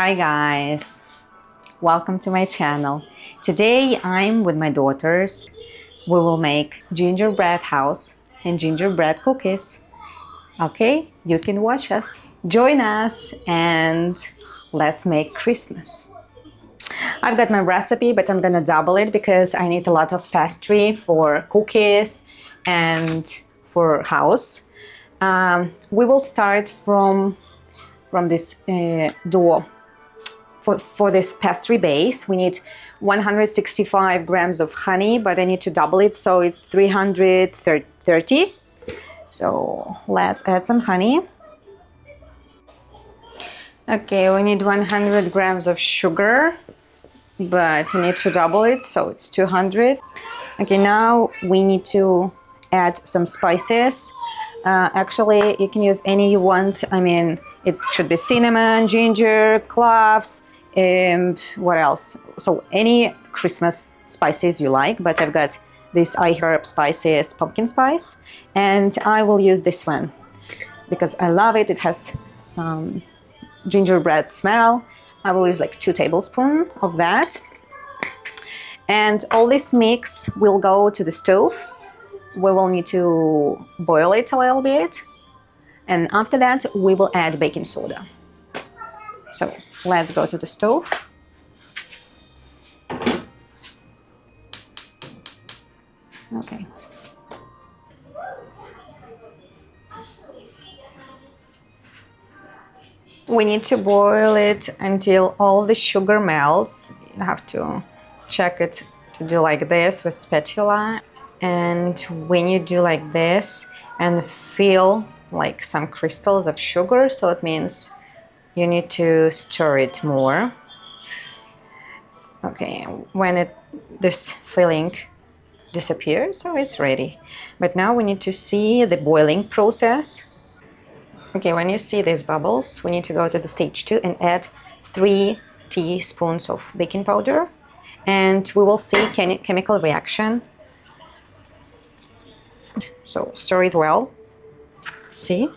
Hi guys, welcome to my channel. Today I'm with my daughters. We will make gingerbread house and gingerbread cookies. Okay, you can watch us. Join us and let's make Christmas. I've got my recipe, but I'm gonna double it because I need a lot of pastry for cookies and for house. We will start from this dough. For this pastry base, we need 165 grams of honey, but I need to double it, so it's 330. So let's add some honey. Okay, we need 100 grams of sugar, but we need to double it, so it's 200. Okay, now we need to add some spices. Actually, you can use any you want. I mean, it should be cinnamon, ginger, cloves, what else? So any Christmas spices you like, but I've got this herb spices, pumpkin spice, and I will use this one because I love it. It has gingerbread smell. I will use like 2 tablespoons of that. And all this mix will go to the stove. We will need to boil it a little bit. And after that, we will add baking soda. So let's go to the stove. Okay. We need to boil it until all the sugar melts. You have to check it to do like this with spatula. And when you do like this and feel like some crystals of sugar, so it means you need to stir it more. Okay, when this filling disappears, so it's ready. But now we need to see the boiling process. Okay, when you see these bubbles, we need to go to the stage 2 and add 3 teaspoons of baking powder, and we will see chemical reaction. So stir it well. See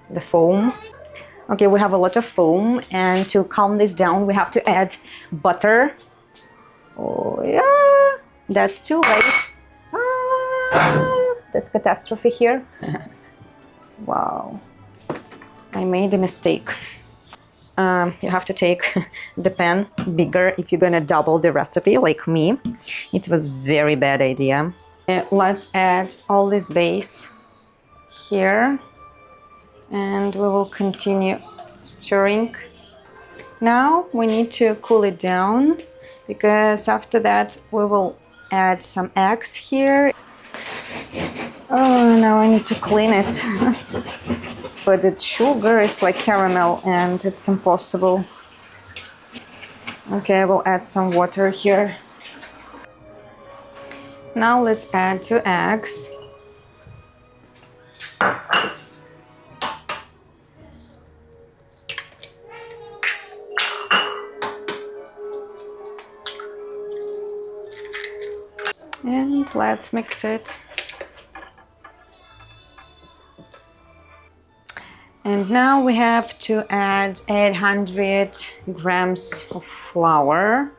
the foam. Okay, we have a lot of foam, and to calm this down we have to add butter. Oh yeah, that's too late. There's catastrophe here. Wow, I made a mistake. You have to take the pan bigger if you're gonna double the recipe like me. It was very bad idea. Let's add all this base here, and we will continue stirring. Now we need to cool it down, because after that we will add some eggs here. Oh, now I need to clean it. But it's sugar, it's like caramel, and it's impossible. Okay, I will add some water here. Now let's add 2 eggs. And let's mix it. And now we have to add 800 grams of flour.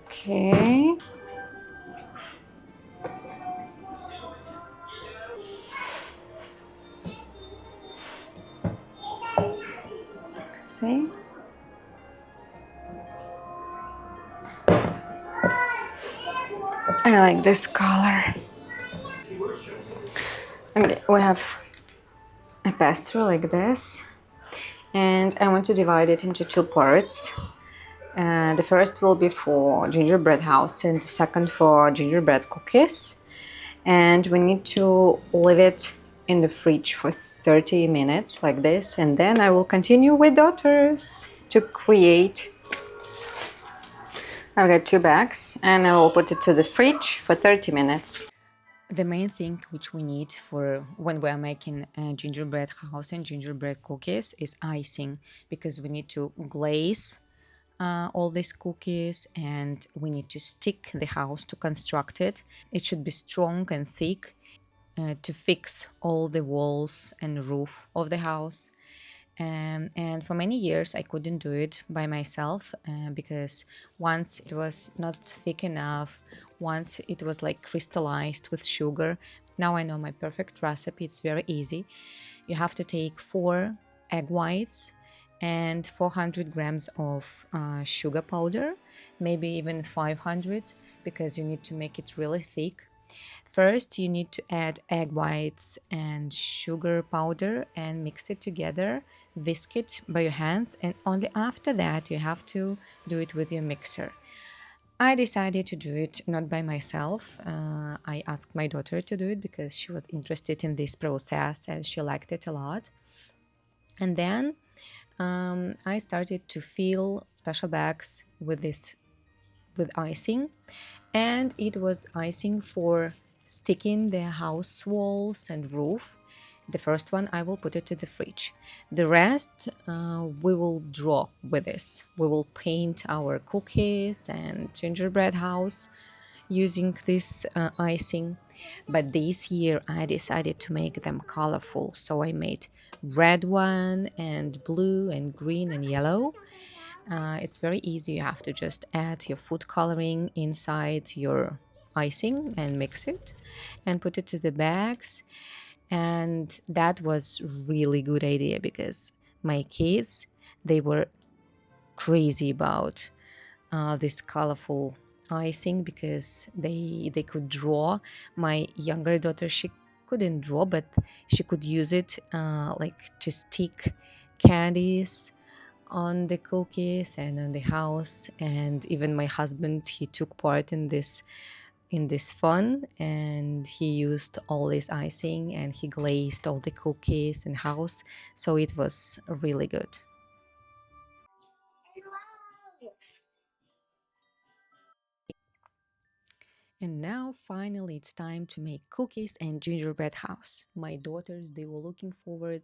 Okay. See? I like this color. Okay, we have a pastry like this, and I want to divide it into 2 parts. The first will be for gingerbread house and the second for gingerbread cookies. And we need to leave it in the fridge for 30 minutes like this, and then I will continue with daughters to create. I've got 2 bags and I will put it to the fridge for 30 minutes. The main thing which we need for when we are making gingerbread house and gingerbread cookies is icing, because we need to glaze all these cookies and we need to stick the house to construct it. It should be strong and thick. to fix all the walls and roof of the house. And for many years, I couldn't do it by myself because once it was not thick enough, once it was like crystallized with sugar. Now I know my perfect recipe. It's very easy. You have to take 4 egg whites and 400 grams of sugar powder, maybe even 500, because you need to make it really thick. First, you need to add egg whites and sugar powder and mix it together, whisk it by your hands, and only after that you have to do it with your mixer. I decided to do it not by myself. I asked my daughter to do it because she was interested in this process and she liked it a lot. And then I started to fill special bags with this with icing, and it was icing for sticking the house walls and roof. The first one I will put it to the fridge. The rest we will draw with this. We will paint our cookies and gingerbread house using this icing. But this year I decided to make them colorful, so I made red one and blue and green and yellow. It's very easy. You have to just add your food coloring inside your icing and mix it and put it to the bags. And that was really good idea because my kids, they were crazy about this colorful icing because they could draw. My younger daughter, she couldn't draw, but she could use it like to stick candies on the cookies and on the house. And even my husband, he took part in this fun, and he used all this icing and he glazed all the cookies and house, so it was really good. And now finally it's time to make cookies and gingerbread house. My daughters, they were looking forward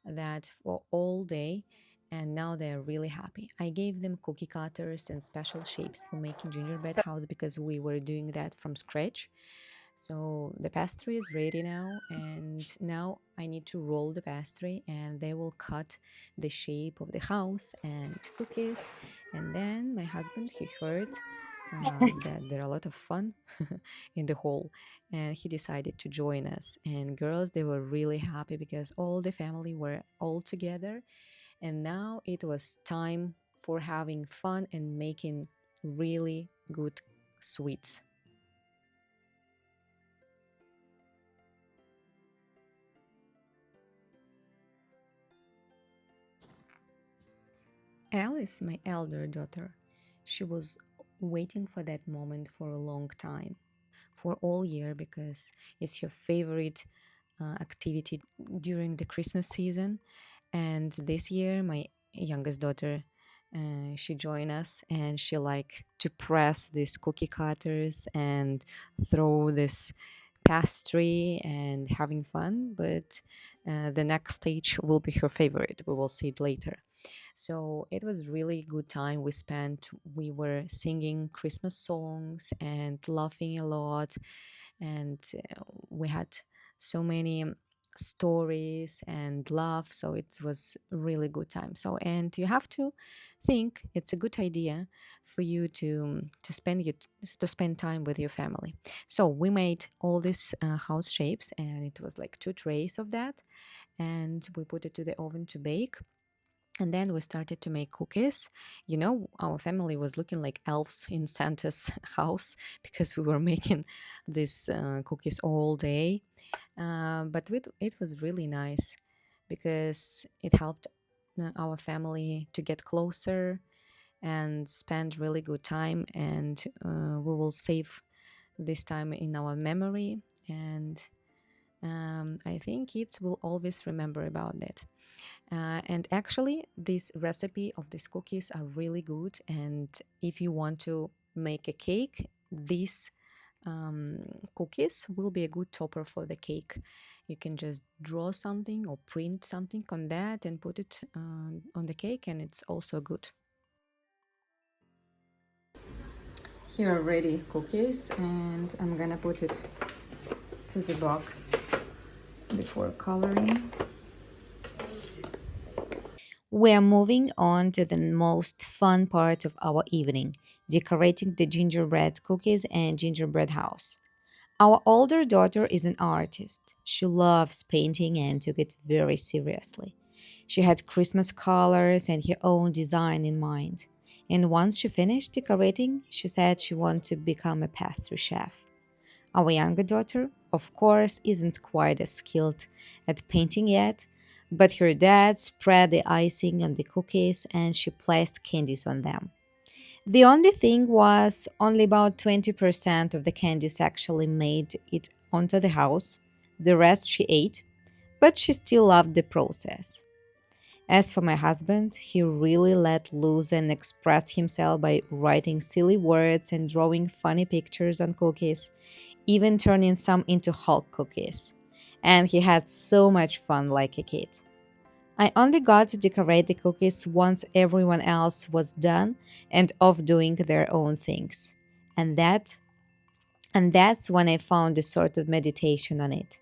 that for all day, and now they're really happy. I gave them cookie cutters and special shapes for making gingerbread house because we were doing that from scratch. So the pastry is ready now, and now I need to roll the pastry, and they will cut the shape of the house and cookies. And then my husband, he heard that there are a lot of fun in the hall, and he decided to join us. And girls, they were really happy because all the family were all together, and now it was time for having fun and making really good sweets. Alice, my elder daughter, she was waiting for that moment for a long time, for all year, because it's her favorite activity during the Christmas season. And this year, my youngest daughter, she joined us, and she liked to press these cookie cutters and throw this pastry and having fun. But the next stage will be her favorite. We will see it later. So it was really good time we spent. We were singing Christmas songs and laughing a lot, and we had so many stories and laugh. So it was a really good time. So, and you have to think it's a good idea for you to spend time with your family. So we made all these house shapes, and it was like 2 trays of that, and we put it to the oven to bake. And then we started to make cookies. You know, our family was looking like elves in Santa's house because we were making these cookies all day. But it was really nice because it helped our family to get closer and spend really good time. And we will save this time in our memory. And I think kids will always remember about that. And actually, this recipe of these cookies are really good. And if you want to make a cake, these cookies will be a good topper for the cake. You can just draw something or print something on that and put it on the cake, and it's also good. Here are ready cookies, and I'm gonna put it to the box before coloring. We are moving on to the most fun part of our evening, decorating the gingerbread cookies and gingerbread house. Our older daughter is an artist. She loves painting and took it very seriously. She had Christmas colors and her own design in mind. And once she finished decorating, she said she wanted to become a pastry chef. Our younger daughter, of course, isn't quite as skilled at painting yet, but her dad spread the icing on the cookies and she placed candies on them. The only thing was, only about 20% of the candies actually made it onto the house. The rest she ate, but she still loved the process. As for my husband, he really let loose and expressed himself by writing silly words and drawing funny pictures on cookies, even turning some into Hulk cookies. And he had so much fun like a kid. I only got to decorate the cookies once everyone else was done and off doing their own things. And that's when I found a sort of meditation on it.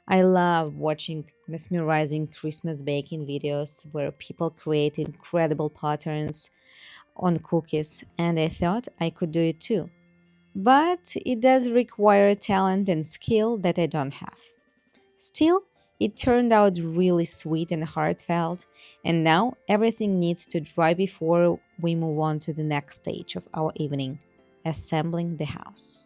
I love watching mesmerizing Christmas baking videos where people create incredible patterns on cookies, and I thought I could do it too. But it does require talent and skill that I don't have. Still, it turned out really sweet and heartfelt, and now everything needs to dry before we move on to the next stage of our evening, assembling the house.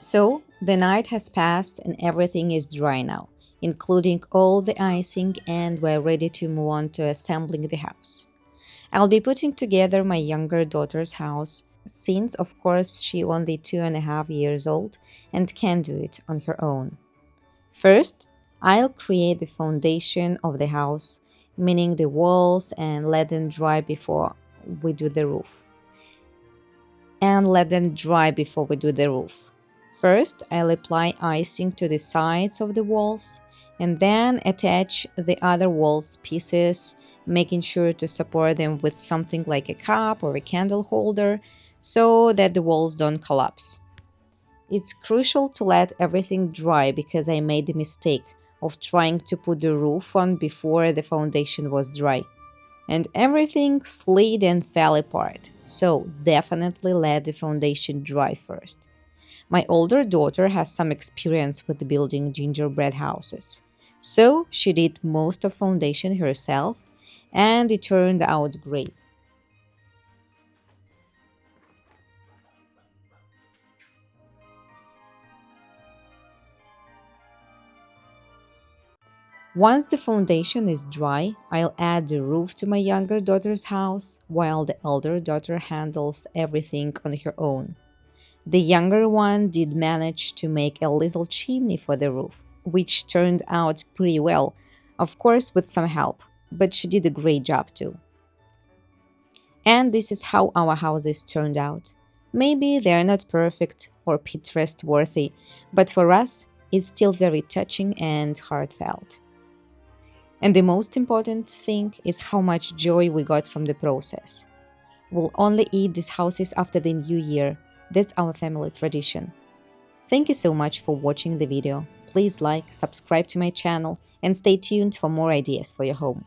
So, the night has passed and everything is dry now, including all the icing, and we're ready to move on to assembling the house. I'll be putting together my younger daughter's house, since, of course, she only 2.5 years old and can do it on her own. First, I'll create the foundation of the house, meaning the walls, and let them dry before we do the roof. First, I'll apply icing to the sides of the walls and then attach the other walls pieces, making sure to support them with something like a cup or a candle holder so that the walls don't collapse. It's crucial to let everything dry because I made the mistake of trying to put the roof on before the foundation was dry, and everything slid and fell apart. So definitely let the foundation dry first. My older daughter has some experience with building gingerbread houses, so she did most of foundation herself, and it turned out great. Once the foundation is dry, I'll add the roof to my younger daughter's house while the elder daughter handles everything on her own. The younger one did manage to make a little chimney for the roof, which turned out pretty well, of course, with some help, but she did a great job too. And this is how our houses turned out. Maybe they're not perfect or Pinterest worthy, but for us, it's still very touching and heartfelt. And the most important thing is how much joy we got from the process. We'll only eat these houses after the new year. That's our family tradition. Thank you so much for watching the video. Please like, subscribe to my channel, and stay tuned for more ideas for your home.